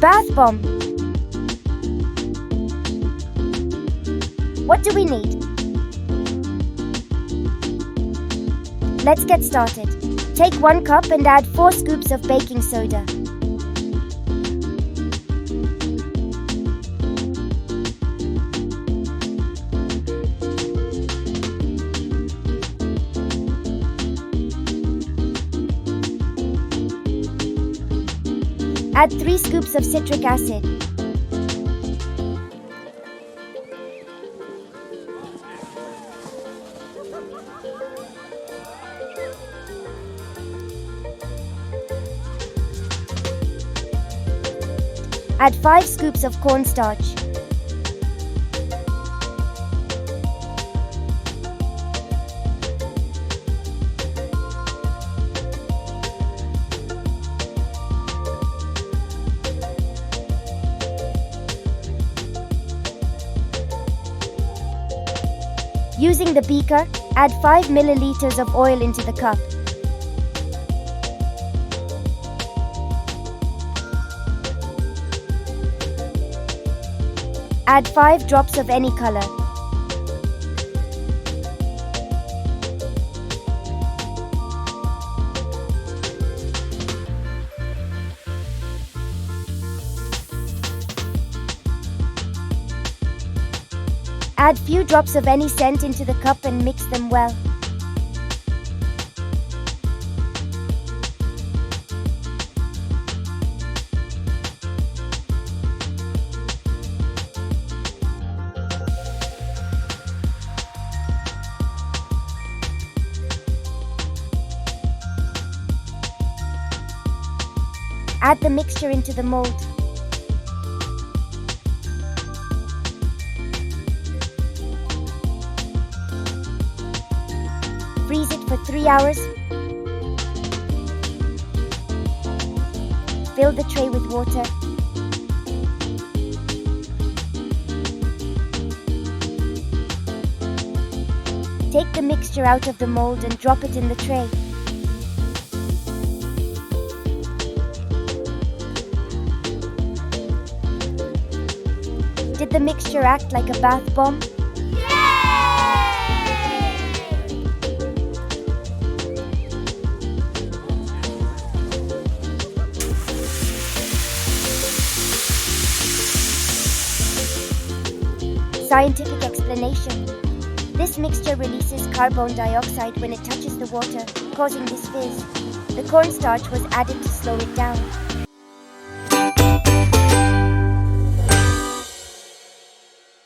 Bath bomb. What do we need? Let's get started. Take 1 cup and add 4 scoops of baking soda. Add 3 scoops of citric acid. Add 5 scoops of cornstarch. Using the beaker, add 5 milliliters of oil into the cup. Add 5 drops of any color. Add few drops of any scent into the cup and mix them well. Add the mixture into the mold. Freeze it for 3 hours. Fill the tray with water. Take the mixture out of the mold and drop it in the tray. Did the mixture act like a bath bomb? Scientific explanation. This mixture releases carbon dioxide when it touches the water, causing this fizz. The cornstarch was added to slow it down.